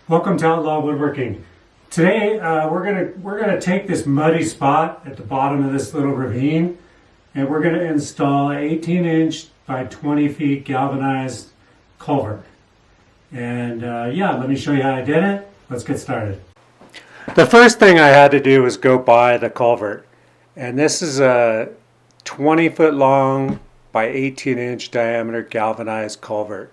Welcome to Outlaw Woodworking. Today we're gonna take this muddy spot at the bottom of this little ravine, and we're gonna install an 18-inch by 20 feet galvanized culvert. And yeah, let me show you how I did it. Let's get started. The first thing I had to do was go buy the culvert, and this is a 20-foot long by 18-inch diameter galvanized culvert.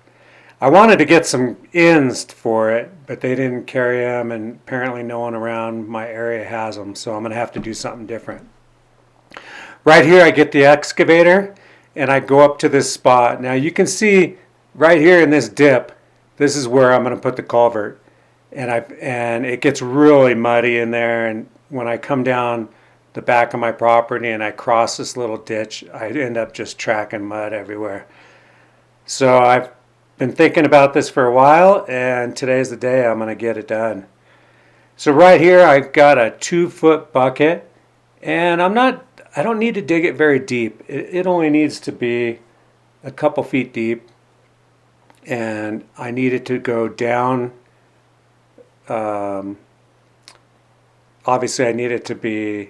I wanted to get some ends for it, but they didn't carry them, and apparently no one around my area has them, so I'm going to have to do something different. Right here I get the excavator, and I go up to this spot. Now you can see right here in this dip, this is where I'm going to put the culvert. And it gets really muddy in there, and when I come down the back of my property and I cross this little ditch, I end up just tracking mud everywhere. So I've been thinking about this for a while, and today's the day I'm going to get it done. So right here I've got a 2-foot bucket, and I don't need to dig it very deep. It only needs to be a couple feet deep, and I need it to go down. Obviously I need it to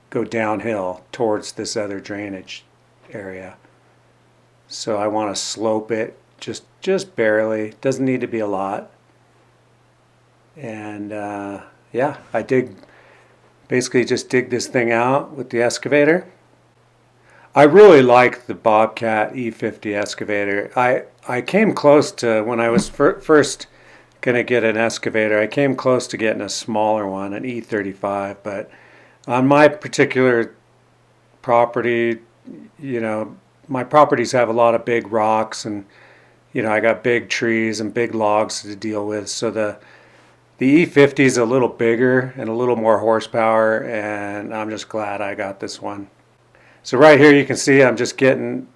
go downhill towards this other drainage area. So I want to slope it just barely. Doesn't need to be a lot. And yeah, I basically just dig this thing out with the excavator. I really like the Bobcat E50 excavator. I came close to, when I was first going to get an excavator, I came close to getting a smaller one, an E35, but on my particular property, my properties have a lot of big rocks, and I got big trees and big logs to deal with, so the E50 is a little bigger and a little more horsepower, and I'm just glad I got this one. So right here you can see I'm just getting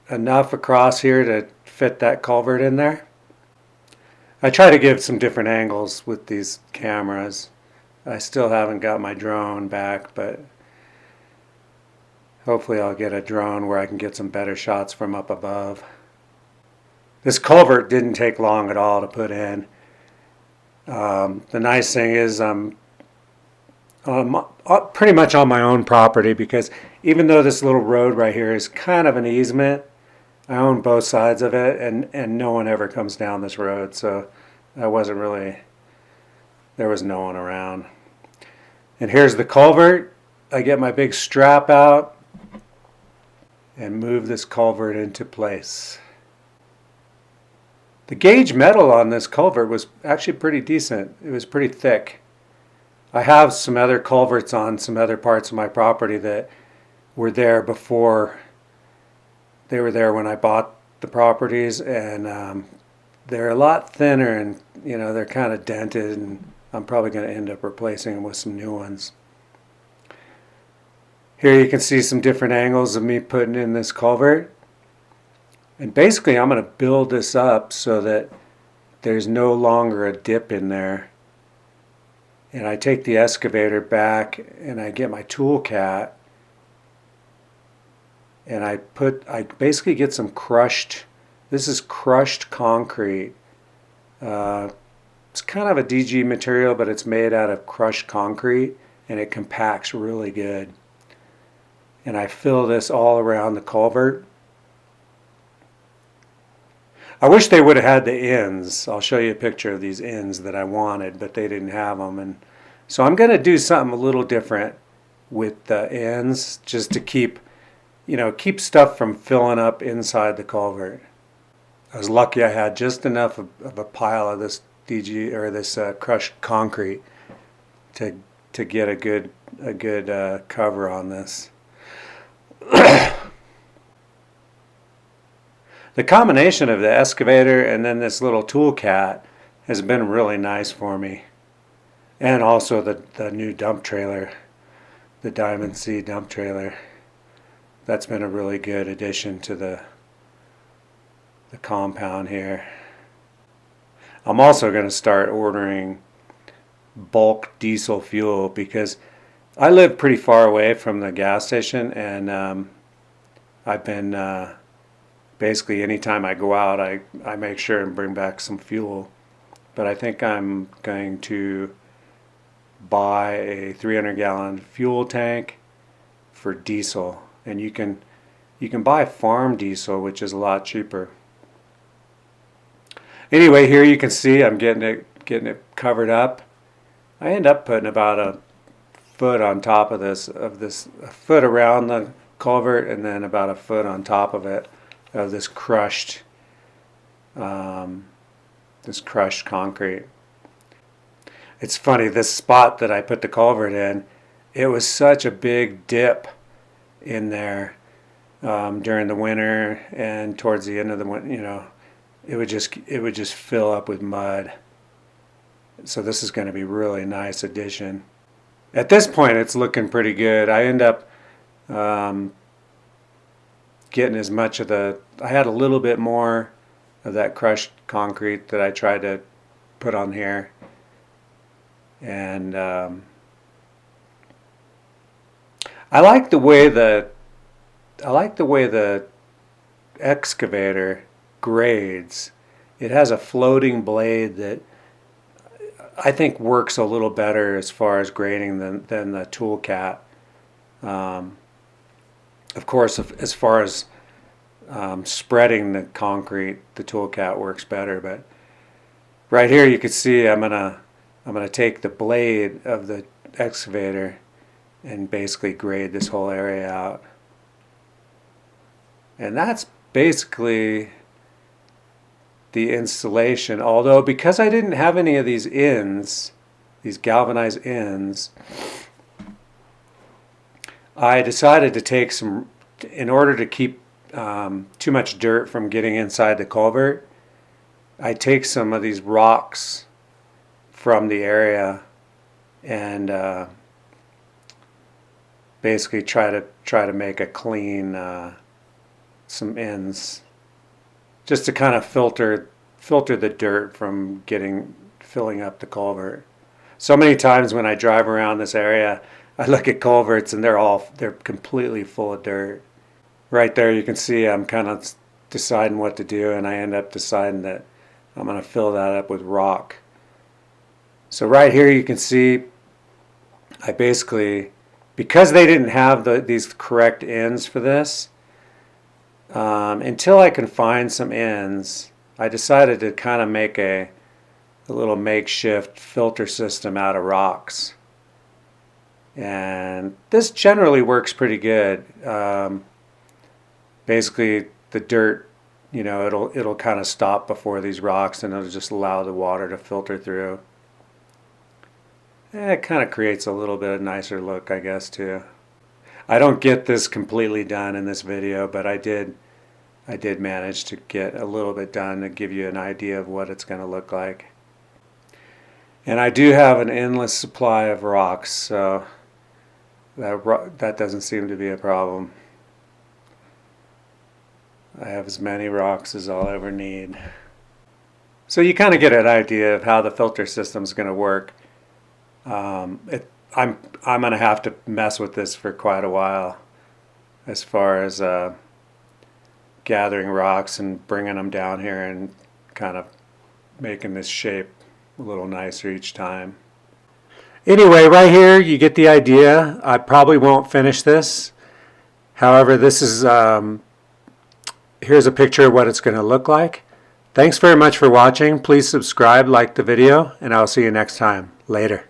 enough across here to fit that culvert in there. I try to give some different angles with these cameras. I still haven't got my drone back, but hopefully I'll get a drone where I can get some better shots from up above. This culvert didn't take long at all to put in. The nice thing is I'm pretty much on my own property, because even though this little road right here is kind of an easement, I own both sides of it, and no one ever comes down this road, so there was no one around. And here's the culvert. I get my big strap out and move this culvert into place. The gauge metal on this culvert was actually pretty decent. It was pretty thick. I have some other culverts on some other parts of my property that were there before. They were there when I bought the properties, and they're a lot thinner, and they're kind of dented, and I'm probably going to end up replacing them with some new ones. Here you can see some different angles of me putting in this culvert. And basically I'm going to build this up so that there's no longer a dip in there. And I take the excavator back and I get my tool cat, and I basically get some this is crushed concrete. It's kind of a DG material, but it's made out of crushed concrete, and it compacts really good. And I fill this all around the culvert. I wish they would have had the ends. I'll show you a picture of these ends that I wanted, but they didn't have them. And so I'm going to do something a little different with the ends, just to keep stuff from filling up inside the culvert. I was lucky I had just enough of a pile of this DG, or this crushed concrete, to get a good cover on this. The combination of the excavator and then this little tool cat has been really nice for me. And also the new dump trailer, the Diamond C dump trailer. That's been a really good addition to the compound here. I'm also going to start ordering bulk diesel fuel, because I live pretty far away from the gas station, and I've been basically anytime I go out, I make sure and bring back some fuel but I think I'm going to buy a 300-gallon fuel tank for diesel, and you can buy farm diesel, which is a lot cheaper. Anyway, here you can see I'm getting it covered up. I end up putting about a foot on top of this, a foot around the culvert, and then about a foot on top of it, of this crushed concrete. It's funny, this spot that I put the culvert in, it was such a big dip in there during the winter, and towards the end of the winter, it would just fill up with mud. So this is going to be a really nice addition. At this point, it's looking pretty good. I end up getting as much of I had a little bit more of that crushed concrete that I tried to put on here, and I like the way the excavator grades. It has a floating blade that I think works a little better as far as grading than the tool cat. Of course, as far as spreading the concrete, the tool cat works better. But right here, you can see I'm gonna take the blade of the excavator and basically grade this whole area out. And that's basically the installation. Although, because I didn't have any of these ends, these galvanized ends, I decided to take some, in order to keep too much dirt from getting inside the culvert, I take some of these rocks from the area and basically try to make a clean some ends, just to kind of filter the dirt from filling up the culvert. So many times when I drive around this area, I look at culverts and they're completely full of dirt. Right there you can see I'm kind of deciding what to do, and I end up deciding that I'm going to fill that up with rock. So right here you can see I basically, because they didn't have these correct ends for this, until I can find some ends, I decided to kind of make a little makeshift filter system out of rocks. And this generally works pretty good. Basically, the dirt, it'll kind of stop before these rocks, and it'll just allow the water to filter through. And it kind of creates a little bit of nicer look, I guess, too. I don't get this completely done in this video, but I did manage to get a little bit done to give you an idea of what it's going to look like. And I do have an endless supply of rocks, so that doesn't seem to be a problem. I have as many rocks as I'll ever need. So you kind of get an idea of how the filter system is going to work. I'm going to have to mess with this for quite a while, as far as gathering rocks and bringing them down here and kind of making this shape a little nicer each time. Anyway, right here you get the idea. I probably won't finish this. However, this is here's a picture of what it's going to look like. Thanks very much for watching. Please subscribe, like the video, and I'll see you next time. Later.